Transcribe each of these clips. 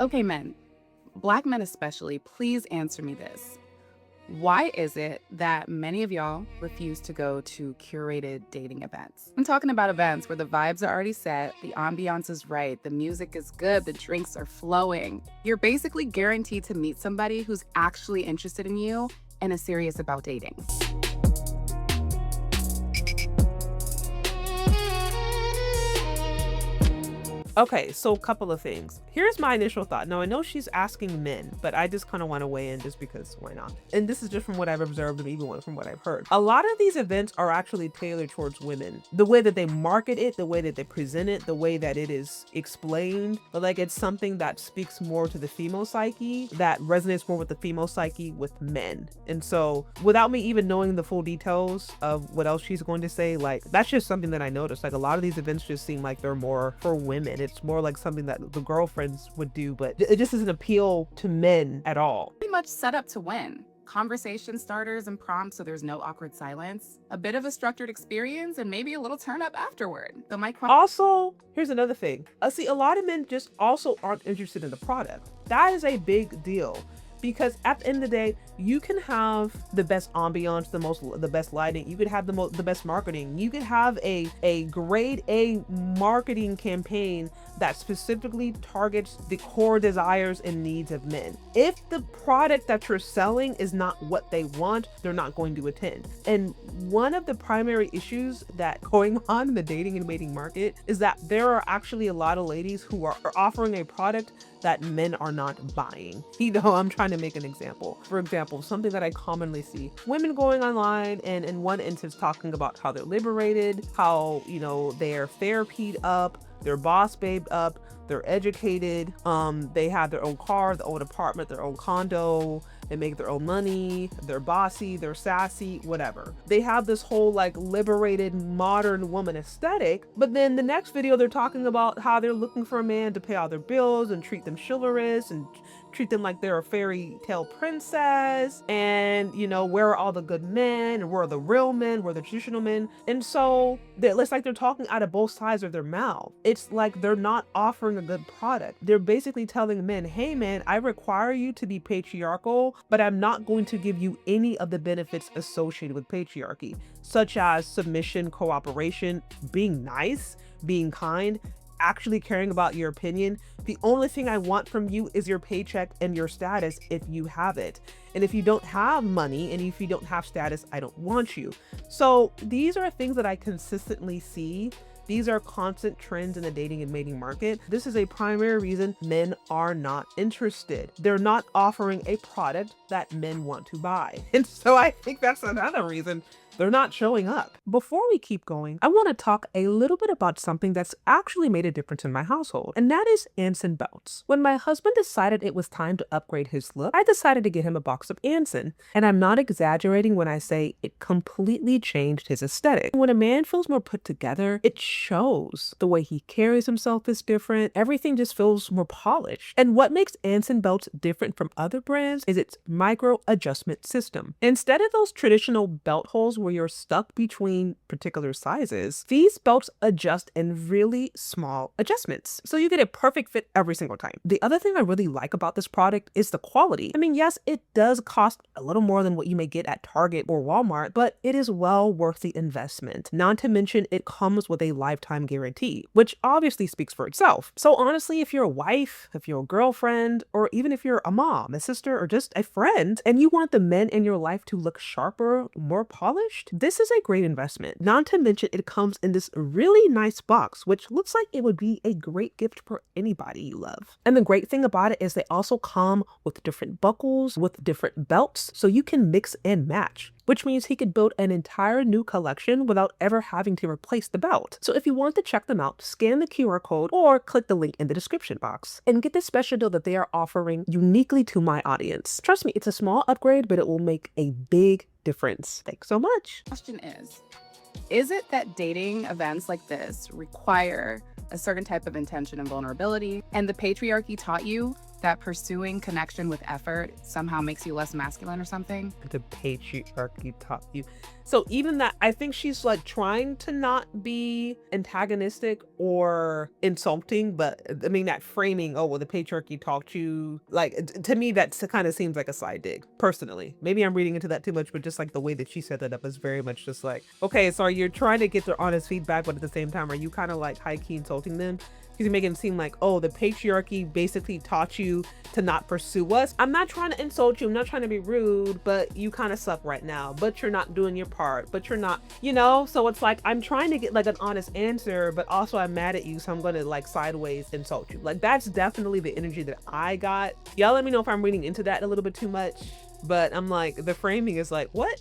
Okay, men, Black men especially, please answer me this. Why is it that many of y'all refuse to go to curated dating events? I'm talking about events where the vibes are already set, the ambiance is right, the music is good, the drinks are flowing. You're basically guaranteed to meet somebody who's actually interested in you and is serious about dating. Okay, so a couple of things. Here's my initial thought. Now, I know she's asking men, but I just kind of want to weigh in just because why not? And this is just from what I've observed and even from what I've heard. A lot of these events are actually tailored towards women. The way that they market it, the way that they present it, the way that it is explained, but like it's something that speaks more to the female psyche, that resonates more with the female psyche with men. And so without me even knowing the full details of what else she's going to say, like that's just something that I noticed. Like a lot of these events just seem like they're more for women. It's more like something that the girlfriends would do, but it just doesn't appeal to men at all. Pretty much set up to win. Conversation starters and prompts so there's no awkward silence, a bit of a structured experience, and maybe a little turn up afterward. So my Also, here's another thing. See, a lot of men just also aren't interested in the product. That is a big deal. Because at the end of the day, you can have the best ambiance, the best lighting. You could have the best marketing. You could have a grade A marketing campaign that specifically targets the core desires and needs of men. If the product that you're selling is not what they want, they're not going to attend. And one of the primary issues that going on in the dating and mating market is that there are actually a lot of ladies who are offering a product that men are not buying. I'm trying to make an example. For example, something that I commonly see, women going online and in one instance talking about how they're liberated, how, they're therapied up, they're boss babed up, they're educated, they have their own car, their own apartment, their own condo, they make their own money, they're bossy, they're sassy, whatever. They have this whole like liberated modern woman aesthetic, but then the next video they're talking about how they're looking for a man to pay all their bills and treat them chivalrous and treat them like they're a fairy tale princess, and where are all the good men and where are the real men, where are the traditional men. And so it's like they're talking out of both sides of their mouth. It's like they're not offering a good product. They're basically telling men, hey man, I require you to be patriarchal, but I'm not going to give you any of the benefits associated with patriarchy, such as submission, cooperation, being nice, being kind, actually caring about your opinion. The only thing I want from you is your paycheck and your status if you have it. And if you don't have money and if you don't have status, I don't want you. So these are things that I consistently see. These are constant trends in the dating and mating market. This is a primary reason men are not interested. They're not offering a product that men want to buy. And so I think that's another reason they're not showing up. Before we keep going, I want to talk a little bit about something that's actually made a difference in my household, and that is Anson belts. When my husband decided it was time to upgrade his look, I decided to get him a box of Anson, and I'm not exaggerating when I say it completely changed his aesthetic. When a man feels more put together, it shows. The way he carries himself is different. Everything just feels more polished. And what makes Anson belts different from other brands is its micro adjustment system. Instead of those traditional belt holes where you're stuck between particular sizes, these belts adjust in really small adjustments, so you get a perfect fit every single time. The other thing I really like about this product is the quality. I mean, yes, it does cost a little more than what you may get at Target or Walmart, but it is well worth the investment. Not to mention it comes with a lifetime guarantee, which obviously speaks for itself. So honestly, if you're a wife, if you're a girlfriend, or even if you're a mom, a sister, or just a friend, and you want the men in your life to look sharper, more polished, this is a great investment. Not to mention it comes in this really nice box, which looks like it would be a great gift for anybody you love. And the great thing about it is they also come with different buckles, with different belts, so you can mix and match, which means he could build an entire new collection without ever having to replace the belt. So if you want to check them out, scan the QR code or click the link in the description box and get this special deal that they are offering uniquely to my audience. Trust me, it's a small upgrade, but it will make a big difference. Thanks so much. question is it that dating events like this require a certain type of intention and vulnerability, and the patriarchy taught you that pursuing connection with effort somehow makes you less masculine or something. The patriarchy taught you. So even that, I think she's like trying to not be antagonistic or insulting, but I mean that framing, oh well, the patriarchy taught you, like to me that kind of seems like a side dig, personally. Maybe I'm reading into that too much, but just like the way that she set that up is very much just like, okay, so you're trying to get their honest feedback, but at the same time, are you kind of like high key insulting them? Because you make it seem like, oh, the patriarchy basically taught you to not pursue us. I'm not trying to insult you. I'm not trying to be rude, but you kind of suck right now. But you're not doing your part. But you're not, you know? So it's like, I'm trying to get like an honest answer, but also I'm mad at you. So I'm going to like sideways insult you. Like that's definitely the energy that I got. Y'all let me know if I'm reading into that a little bit too much. But I'm like, the framing is like, what?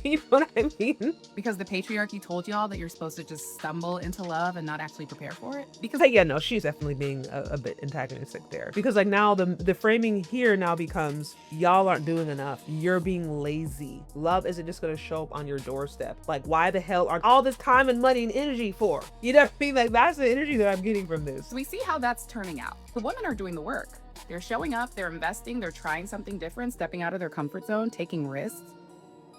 You know what I mean? Because the patriarchy told y'all that you're supposed to just stumble into love and not actually prepare for it. Because yeah, no, she's definitely being a bit antagonistic there. Because like now the framing here now becomes, y'all aren't doing enough. You're being lazy. Love isn't just gonna show up on your doorstep. Like why the hell are all this time and money and energy for? You know what I mean? Like that's the energy that I'm getting from this. So we see how that's turning out. The women are doing the work. They're showing up, they're investing, they're trying something different, stepping out of their comfort zone, taking risks.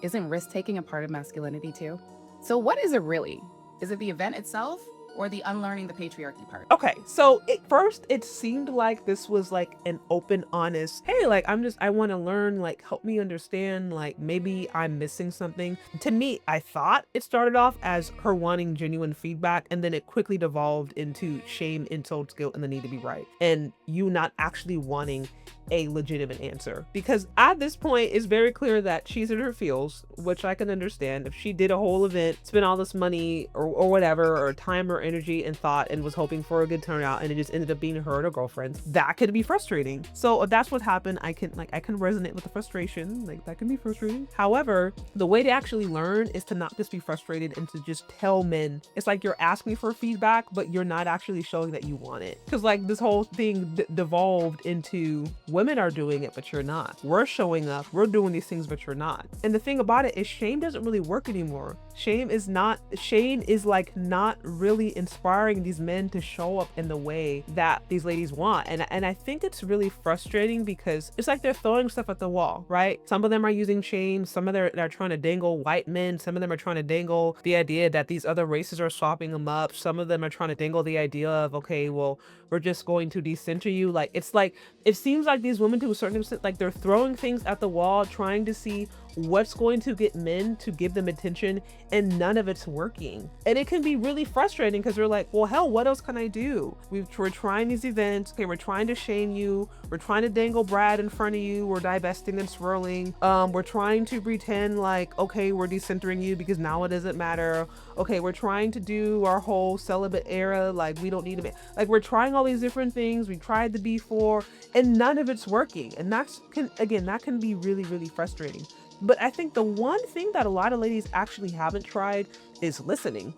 Isn't risk taking a part of masculinity too? So what is it really? Is it the event itself or the unlearning the patriarchy part? Okay, so at first it seemed like this was like an open, honest, hey, like I want to learn, like help me understand, like maybe I'm missing something. To me, I thought it started off as her wanting genuine feedback, and then it quickly devolved into shame, insults, guilt, and the need to be right. And you not actually wanting a legitimate answer, because at this point it's very clear that she's in her feels, which I can understand. If she did a whole event, spent all this money or whatever, or time or energy and thought, and was hoping for a good turnout, and it just ended up being her and her girlfriends, that could be frustrating. So if that's what happened, I can resonate with the frustration. Like that can be frustrating. However, the way to actually learn is to not just be frustrated and to just tell men. It's like you're asking for feedback, but you're not actually showing that you want it. Because like this whole thing devolved into, women are doing it, but you're not. We're showing up, we're doing these things, but you're not. And the thing about it is shame doesn't really work anymore. Shame is like not really inspiring these men to show up in the way that these ladies want. And I think it's really frustrating because it's like they're throwing stuff at the wall, right? Some of them are using shame, some of them are trying to dangle white men, some of them are trying to dangle the idea that these other races are swapping them up, some of them are trying to dangle the idea of, okay, well, we're just going to decenter you. Like it's like, it seems like these women to a certain extent, like they're throwing things at the wall, trying to see what's going to get men to give them attention, and none of it's working. And it can be really frustrating because they're like, well, hell, what else can I do? We're trying these events. Okay, we're trying to shame you. We're trying to dangle Brad in front of you. We're divesting and swirling. We're trying to pretend like, okay, we're decentering you because now it doesn't matter. Okay, we're trying to do our whole celibate era. Like we don't need to be, like we're trying all these different things. We tried the before and none of it's working. And that can be really, really frustrating. But I think the one thing that a lot of ladies actually haven't tried is listening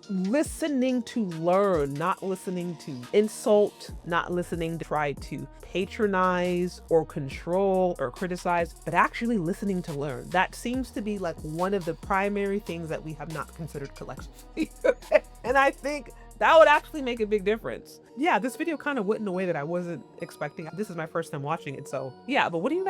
to learn, not listening to insult, not listening to try to patronize or control or criticize, but actually listening to learn. That seems to be like one of the primary things that we have not considered collectively. And I think that would actually make a big difference. Yeah, this video kind of went in a way that I wasn't expecting. This is my first time watching it, so yeah. But what do you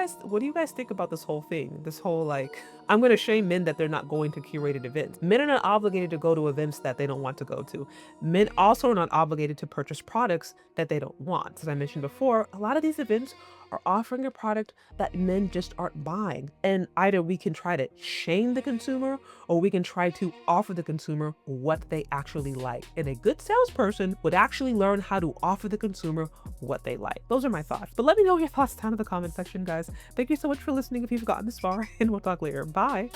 guys think about this whole thing? This whole like, I'm gonna shame men that they're not going to curated events. Men are not obligated to go to events that they don't want to go to. Men also are not obligated to purchase products that they don't want. As I mentioned before, a lot of these events are offering a product that men just aren't buying. And either we can try to shame the consumer or we can try to offer the consumer what they actually like. And a good salesperson would actually learn how to offer the consumer what they like. Those are my thoughts. But let me know your thoughts down in the comment section, guys. Thank you so much for listening if you've gotten this far, and we'll talk later. Bye.